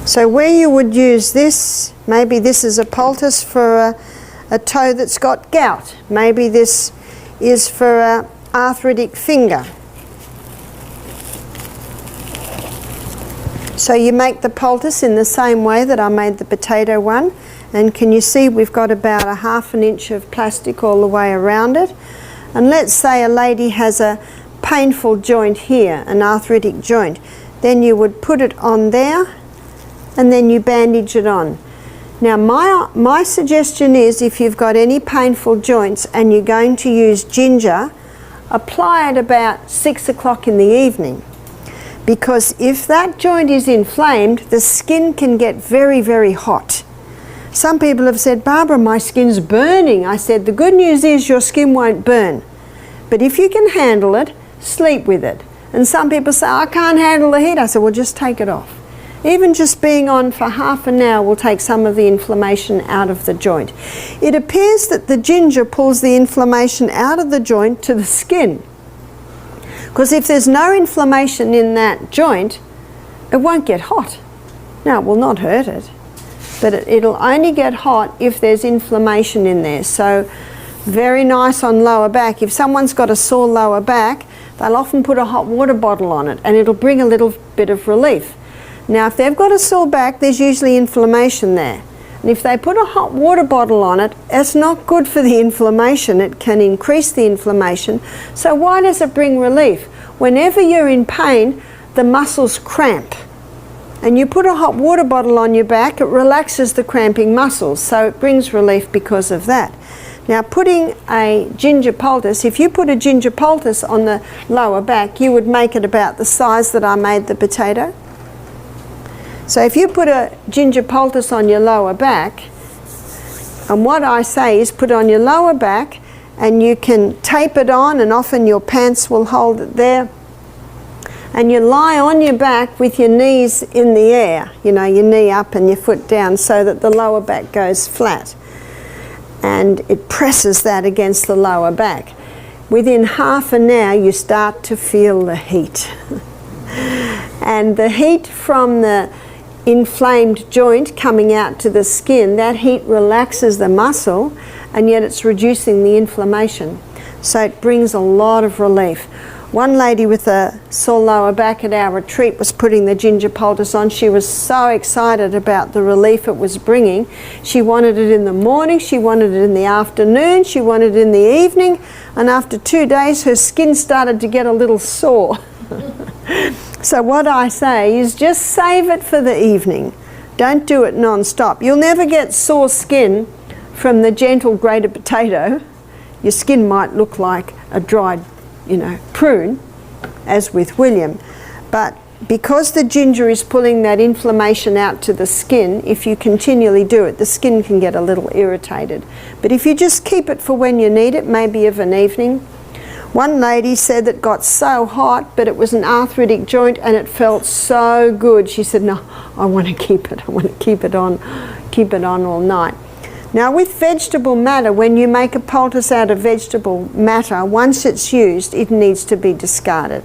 So where you would use this, maybe this is a poultice for a toe that's got gout. Maybe this is for an arthritic finger. So you make the poultice in the same way that I made the potato one. And can you see we've got about a ½ an inch of plastic all the way around it. And let's say a lady has a painful joint here, an arthritic joint. Then you would put it on there and then you bandage it on. Now my suggestion is, if you've got any painful joints and you're going to use ginger, apply it about 6 o'clock in the evening. Because if that joint is inflamed, the skin can get very, very hot. Some people have said, Barbara, my skin's burning. I said, the good news is your skin won't burn. But if you can handle it, sleep with it. And some people say, I can't handle the heat. I said, well, just take it off. Even just being on for half an hour will take some of the inflammation out of the joint. It appears that the ginger pulls the inflammation out of the joint to the skin. Because if there's no inflammation in that joint, it won't get hot. Now, it will not hurt it, but it'll only get hot if there's inflammation in there. So very nice on lower back. If someone's got a sore lower back, they'll often put a hot water bottle on it and it'll bring a little bit of relief. Now if they've got a sore back, there's usually inflammation there. And if they put a hot water bottle on it, it's not good for the inflammation. It can increase the inflammation. So why does it bring relief? Whenever you're in pain, the muscles cramp. And you put a hot water bottle on your back, it relaxes the cramping muscles, so it brings relief because of that. Now putting a ginger poultice, if you put a ginger poultice on the lower back, you would make it about the size that I made the potato. So if you put a ginger poultice on your lower back, and what I say is put it on your lower back, and you can tape it on, and often your pants will hold it there. And you lie on your back with your knees in the air, you know, your knee up and your foot down, so that the lower back goes flat. And it presses that against the lower back. Within half an hour you start to feel the heat. And the heat from the inflamed joint coming out to the skin, that heat relaxes the muscle, and yet it's reducing the inflammation. So it brings a lot of relief. One lady with a sore lower back at our retreat was putting the ginger poultice on. She was so excited about the relief it was bringing. She wanted it in the morning, she wanted it in the afternoon, she wanted it in the evening, and after 2 days her skin started to get a little sore. So what I say is just save it for the evening. Don't do it non-stop. You'll never get sore skin from the gentle grated potato. Your skin might look like a dried, you know, prune, as with William. But because the ginger is pulling that inflammation out to the skin, if you continually do it, the skin can get a little irritated. But if you just keep it for when you need it, maybe of an evening. One lady said it got so hot, but it was an arthritic joint and it felt so good. She said, no, I want to keep it. I want to keep it on all night. Now with vegetable matter, when you make a poultice out of vegetable matter, once it's used, it needs to be discarded.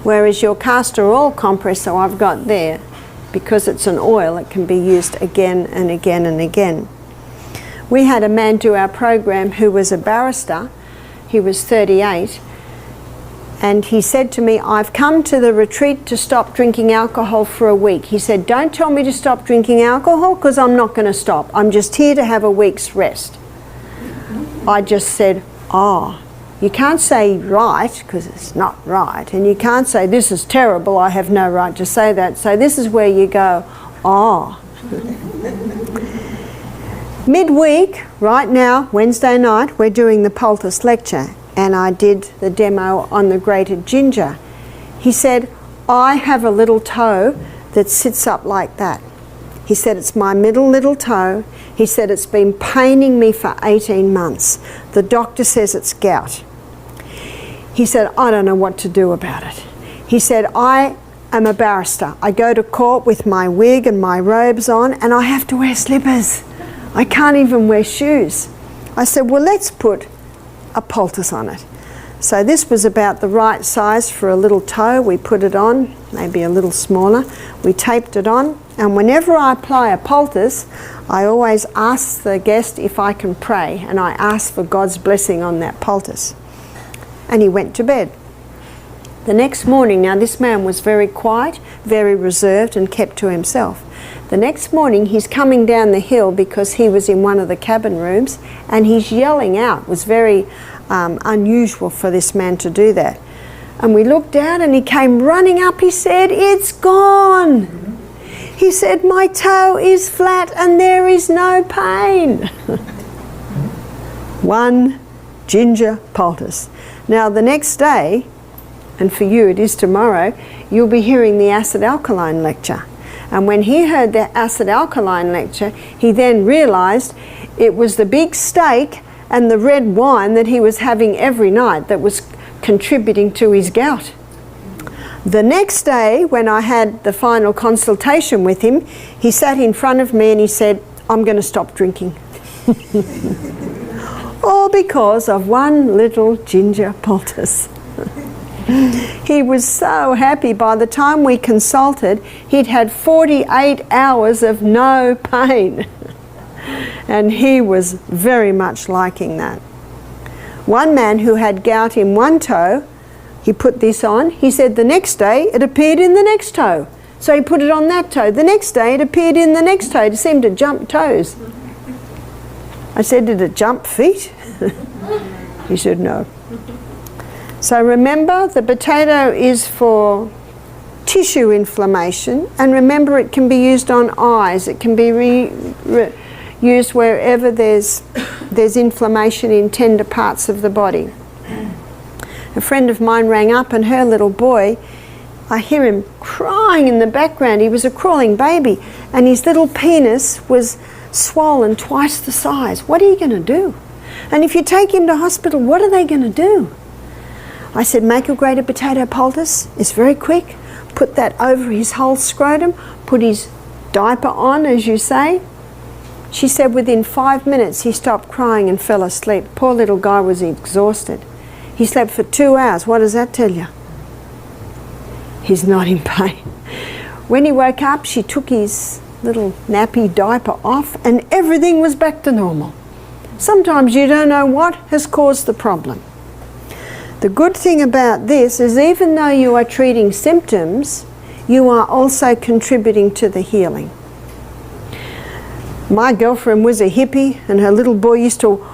Whereas your castor oil compressor I've got there, because it's an oil, it can be used again and again and again. We had a man do our program who was a barrister. He was 38, and he said to me, I've come to the retreat to stop drinking alcohol for a week. He said, don't tell me to stop drinking alcohol, because I'm not going to stop. I'm just here to have a week's rest. I just said, oh, you can't say right, because it's not right, and you can't say this is terrible, I have no right to say that. So this is where you go, oh. Midweek, right now, Wednesday night, we're doing the poultice lecture, and I did the demo on the grated ginger. He said, I have a little toe that sits up like that. He said, it's my middle little toe. He said, it's been paining me for 18 months. The doctor says it's gout. He said, I don't know what to do about it. He said, I am a barrister. I go to court with my wig and my robes on, and I have to wear slippers. I can't even wear shoes. I said, well, let's put a poultice on it. So this was about the right size for a little toe. We put it on, maybe a little smaller. We taped it on, and whenever I apply a poultice, I always ask the guest if I can pray, and I ask for God's blessing on that poultice. And he went to bed. The next morning, now this man was very quiet, very reserved, and kept to himself. The next morning he's coming down the hill because he was in one of the cabin rooms, and he's yelling out. It was very unusual for this man to do that. And we looked down and he came running up. He said, it's gone. He said, my toe is flat and there is no pain. One ginger poultice. Now the next day, and for you it is tomorrow, you'll be hearing the acid alkaline lecture. And when he heard the acid alkaline lecture, he then realized it was the big steak and the red wine that he was having every night that was contributing to his gout. The next day, when I had the final consultation with him, he sat in front of me and he said, I'm going to stop drinking. All because of one little ginger poultice. He was so happy. By the time we consulted, he'd had 48 hours of no pain. And he was very much liking that. One man who had gout in one toe, he put this on. He said the next day it appeared in the next toe. So he put it on that toe. The next day it appeared in the next toe. It seemed to jump toes. I said, did it jump feet? He said, no. So remember, the potato is for tissue inflammation, and remember it can be used on eyes. It can be used wherever there's inflammation in tender parts of the body. A friend of mine rang up, and her little boy, I hear him crying in the background. He was a crawling baby, and his little penis was swollen twice the size. What are you going to do? And if you take him to hospital, what are they going to do? I said, make a grated potato poultice. It's very quick. Put that over his whole scrotum. Put his diaper on, as you say. She said within 5 minutes he stopped crying and fell asleep. Poor little guy was exhausted. He slept for 2 hours. What does that tell you? He's not in pain. When he woke up, she took his little nappy diaper off and everything was back to normal. Sometimes you don't know what has caused the problem. The good thing about this is even though you are treating symptoms, you are also contributing to the healing. My girlfriend was a hippie and her little boy used to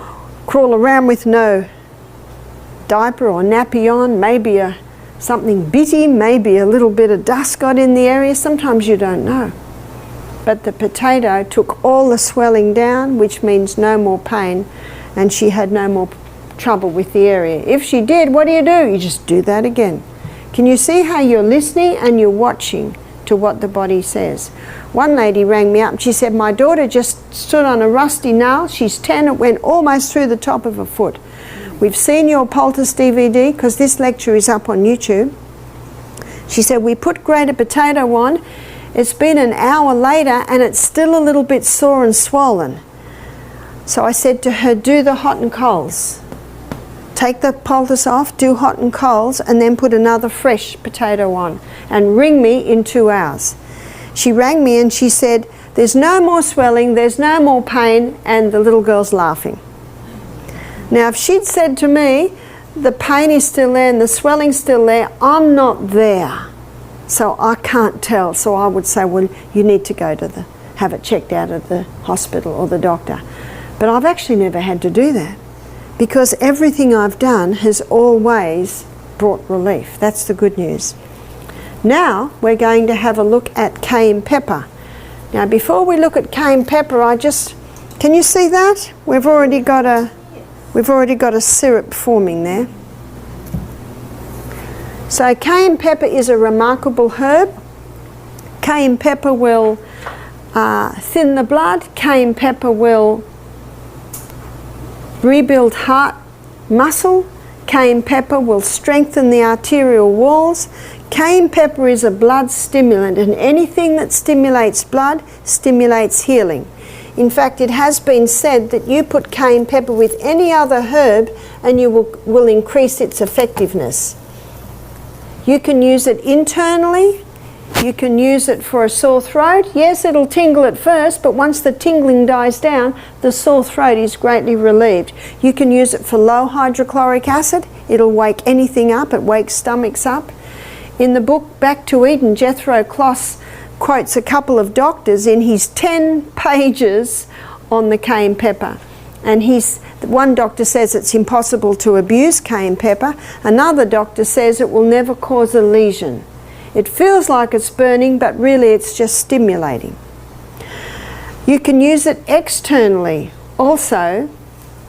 crawl around with no diaper or nappy on, maybe something bitty, maybe a little bit of dust got in the area. Sometimes you don't know. But the potato took all the swelling down, which means no more pain, and she had no more trouble with the area. If she did, what do? You just do that again. Can you see how you're listening and you're watching to what the body says? One lady rang me up and she said, my daughter just stood on a rusty nail. She's 10, it went almost through the top of her foot. We've seen your poultice DVD because this lecture is up on YouTube. She said, we put grated potato on. It's been an hour later and it's still a little bit sore and swollen. So I said to her, do the hot and colds. Take the poultice off, do hot and colds, and then put another fresh potato on. And ring me in 2 hours. She rang me and she said, there's no more swelling, there's no more pain, and the little girl's laughing. Now if she'd said to me, the pain is still there and the swelling's still there, I'm not there. So I can't tell. So I would say, well, you need to go to have it checked out at the hospital or the doctor. But I've actually never had to do that, because everything I've done has always brought relief. That's the good news. Now we're going to have a look at cayenne pepper. Now before we look at cayenne pepper, Can you see that? We've already got a syrup forming there. So cayenne pepper is a remarkable herb. Cayenne pepper will thin the blood. Cayenne pepper will rebuild heart muscle. Cayenne pepper will strengthen the arterial walls. Cayenne pepper is a blood stimulant, and anything that stimulates blood stimulates healing. In fact, it has been said that you put cayenne pepper with any other herb and you will increase its effectiveness. You can use it internally. You can use it for a sore throat. Yes, it'll tingle at first, but once the tingling dies down, the sore throat is greatly relieved. You can use it for low hydrochloric acid. It'll wake anything up. It wakes stomachs up. In the book Back to Eden, Jethro Kloss quotes a couple of doctors in his 10 pages on the cayenne pepper. And one doctor says it's impossible to abuse cayenne pepper. Another doctor says it will never cause a lesion. It feels like it's burning, but really it's just stimulating. You can use it externally also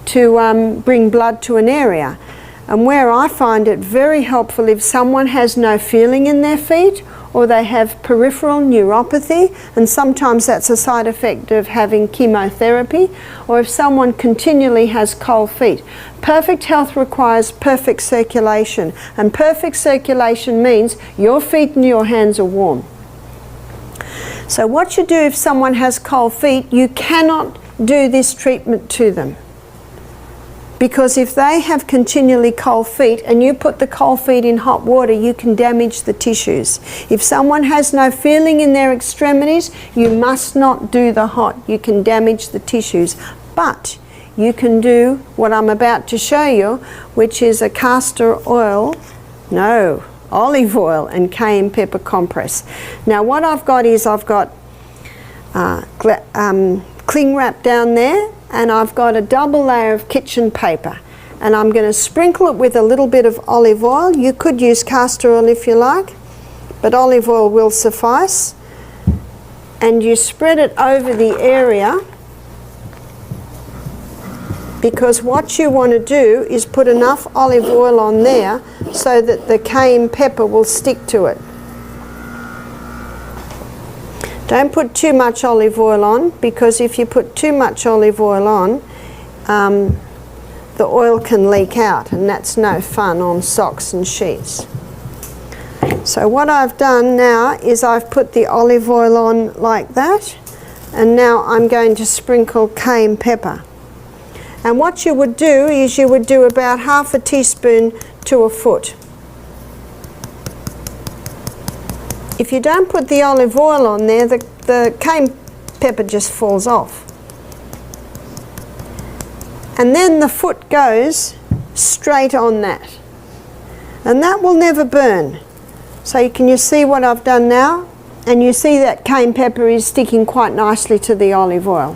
to bring blood to an area. And where I find it very helpful, if someone has no feeling in their feet, or they have peripheral neuropathy, and sometimes that's a side effect of having chemotherapy, or if someone continually has cold feet. Perfect health requires perfect circulation, and perfect circulation means your feet and your hands are warm. So what you do if someone has cold feet, you cannot do this treatment to them. Because if they have continually cold feet and you put the cold feet in hot water, you can damage the tissues. If someone has no feeling in their extremities, you must not do the hot. You can damage the tissues. But you can do what I'm about to show you, which is a olive oil and cayenne pepper compress. Now what I've got is cling wrap down there, and I've got a double layer of kitchen paper, and I'm going to sprinkle it with a little bit of olive oil. You could use castor oil if you like, but olive oil will suffice. And you spread it over the area, because what you want to do is put enough olive oil on there so that the cayenne pepper will stick to it. Don't put too much olive oil on, because if you put too much olive oil on, the oil can leak out, and that's no fun on socks and sheets. So what I've done now is I've put the olive oil on like that, and now I'm going to sprinkle cayenne pepper. And what you would do is you would do about half a teaspoon to a foot. If you don't put the olive oil on there, the cayenne pepper just falls off. And then the foot goes straight on that. And that will never burn. So you see what I've done now? And you see that cayenne pepper is sticking quite nicely to the olive oil.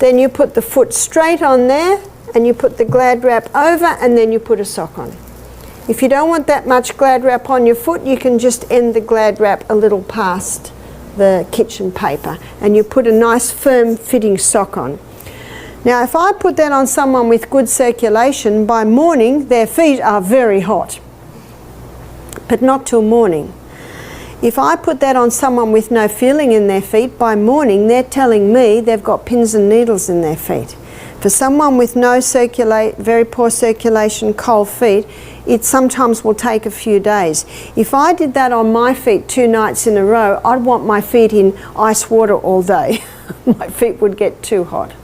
Then you put the foot straight on there, and you put the Glad wrap over, and then you put a sock on. If you don't want that much Glad wrap on your foot, you can just end the Glad wrap a little past the kitchen paper, and you put a nice firm fitting sock on. Now if I put that on someone with good circulation, by morning their feet are very hot, but not till morning. If I put that on someone with no feeling in their feet, by morning they're telling me they've got pins and needles in their feet. For someone with very poor circulation, cold feet, it sometimes will take a few days. If I did that on my feet 2 nights in a row, I'd want my feet in ice water all day. My feet would get too hot.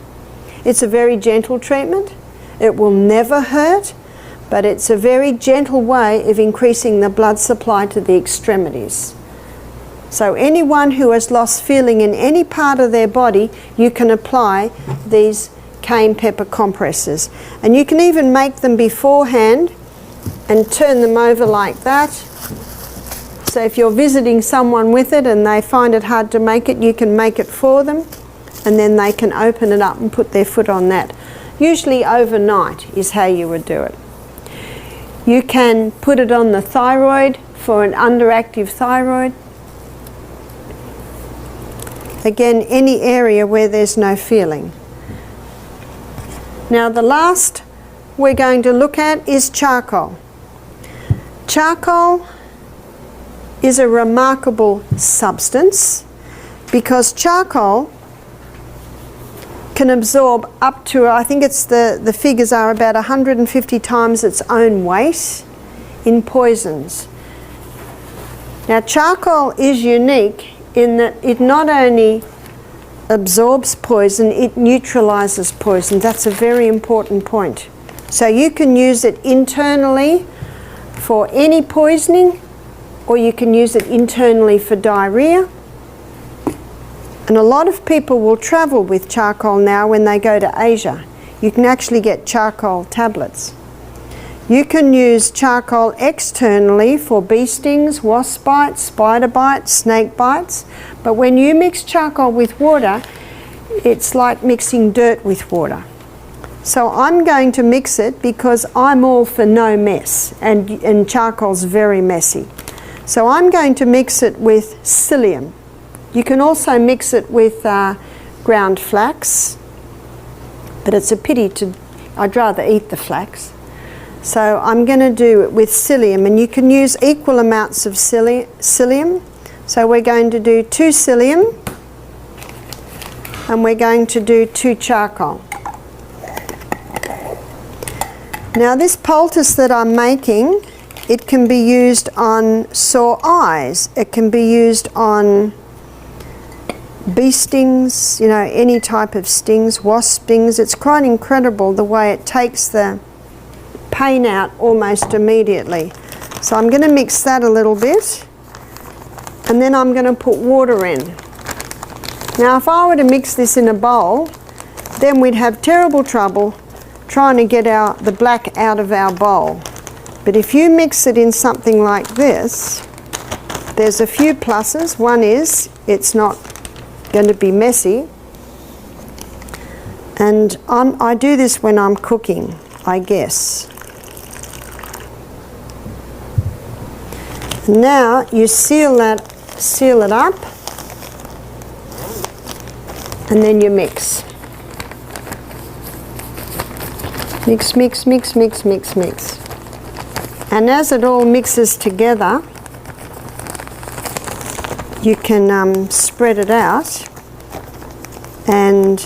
It's a very gentle treatment. It will never hurt, but it's a very gentle way of increasing the blood supply to the extremities. So anyone who has lost feeling in any part of their body, you can apply these cayenne pepper compresses. And you can even make them beforehand and turn them over like that. So if you're visiting someone with it and they find it hard to make it, you can make it for them, and then they can open it up and put their foot on that. Usually overnight is how you would do it. You can put it on the thyroid for an underactive thyroid. Again, any area where there's no feeling. Now the last we're going to look at is charcoal. Charcoal is a remarkable substance because charcoal can absorb up to, I think it's the figures are about 150 times its own weight in poisons. Now charcoal is unique in that it not only absorbs poison, it neutralizes poison. That's a very important point. So you can use it internally for any poisoning, or you can use it internally for diarrhea. And a lot of people will travel with charcoal now when they go to Asia. You can actually get charcoal tablets. You can use charcoal externally for bee stings, wasp bites, spider bites, snake bites. But when you mix charcoal with water, it's like mixing dirt with water. So I'm going to mix it because I'm all for no mess, and charcoal's very messy. So I'm going to mix it with psyllium. You can also mix it with ground flax, but it's a pity I'd rather eat the flax. So I'm going to do it with psyllium, and you can use equal amounts of psyllium. So we're going to do 2 psyllium, and we're going to do 2 charcoal. Now this poultice that I'm making, it can be used on sore eyes. It can be used on bee stings, you know, any type of stings, wasp stings. It's quite incredible the way it takes the pain out almost immediately. So I'm going to mix that a little bit, and then I'm going to put water in. Now if I were to mix this in a bowl, then we'd have terrible trouble trying to get the black out of our bowl. But if you mix it in something like this, there's a few pluses. One is it's not going to be messy, and I do this when I'm cooking, I guess. Now you seal it up, and then you mix. Mix, mix, mix, mix, mix, mix. And as it all mixes together, you can spread it out, and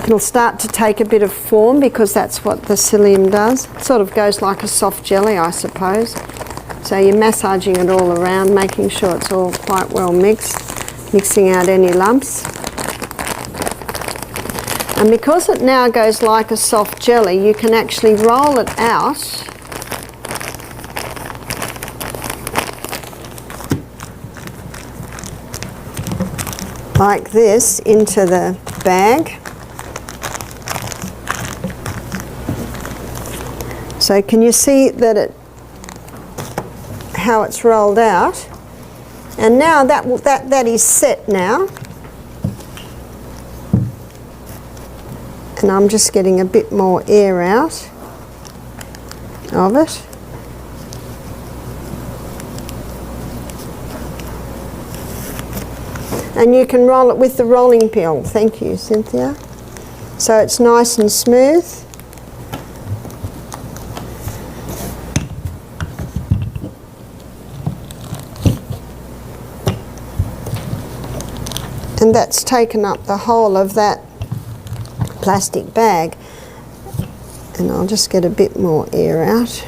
it'll start to take a bit of form because that's what the psyllium does. It sort of goes like a soft jelly, I suppose. So you're massaging it all around, making sure it's all quite well mixed, mixing out any lumps. And because it now goes like a soft jelly, you can actually roll it out like this into the bag. So can you see that how it's rolled out? And now that is set now. And I'm just getting a bit more air out of it. And you can roll it with the rolling pin. Thank you, Cynthia. So it's nice and smooth. And that's taken up the whole of that plastic bag. And I'll just get a bit more air out.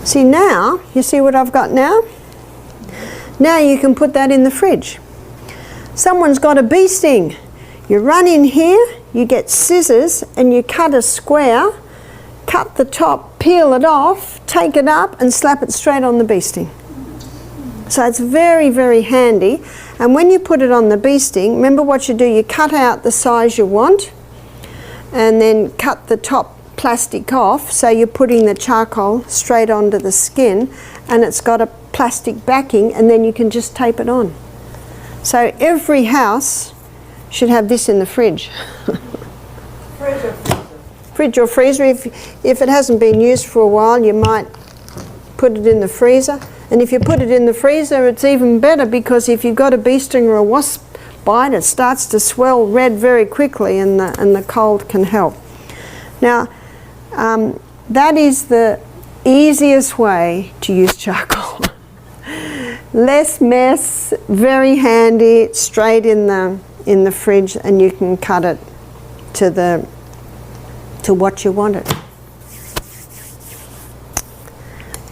See now, you see what I've got now? Now you can put that in the fridge. Someone's got a bee sting. You run in here, you get scissors and you cut a square, cut the top, peel it off, take it up and slap it straight on the bee sting. So it's very, very handy. And when you put it on the bee sting, remember what you do, you cut out the size you want and then cut the top plastic off, so you're putting the charcoal straight onto the skin and it's got a plastic backing, and then you can just tape it on. So every house should have this in the fridge. Fridge or freezer? If it hasn't been used for a while, you might put it in the freezer. And if you put it in the freezer, it's even better, because if you've got a bee sting or a wasp bite, it starts to swell red very quickly, and the cold can help. Now, that is the easiest way to use charcoal. Less mess, very handy, straight in the fridge, and you can cut it to what you want it.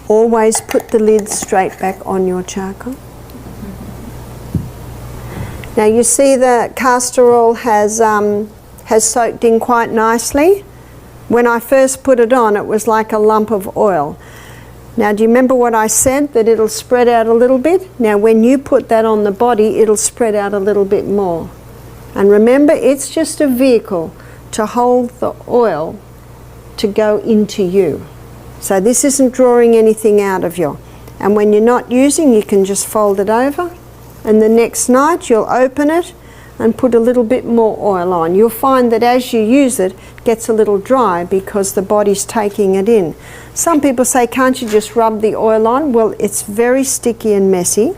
Always put the lid straight back on your charcoal. Now you see the castor oil has soaked in quite nicely. When I first put it on, it was like a lump of oil. Now, do you remember what I said, that it'll spread out a little bit? Now, when you put that on the body, it'll spread out a little bit more. And remember, it's just a vehicle to hold the oil to go into you. So this isn't drawing anything out of you. And when you're not using, you can just fold it over, and the next night you'll open it and put a little bit more oil on. You'll find that as you use it, it gets a little dry because the body's taking it in. Some people say, can't you just rub the oil on? Well, it's very sticky and messy,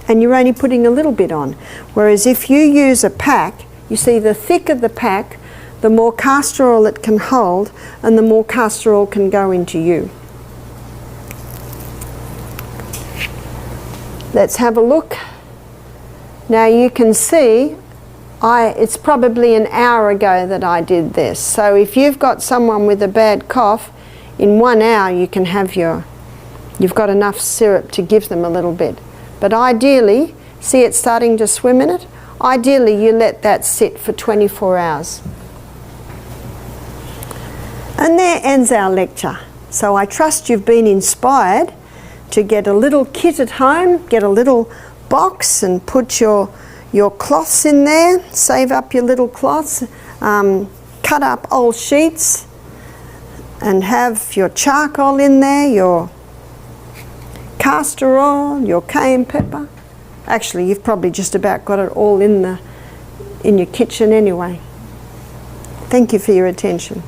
and you're only putting a little bit on. Whereas if you use a pack, you see, the thicker the pack, the more castor oil it can hold, and the more castor oil can go into you. Let's have a look. Now you can see, it's probably an hour ago that I did this. So if you've got someone with a bad cough, in 1 hour you can have you've got enough syrup to give them a little bit. But ideally, see it's starting to swim in it? Ideally you let that sit for 24 hours. And there ends our lecture. So I trust you've been inspired to get a little kit at home, get a little box and put your cloths in there, save up your little cloths, cut up old sheets and have your charcoal in there, your castor oil, your cayenne pepper. Actually, you've probably just about got it all in your kitchen anyway. Thank you for your attention.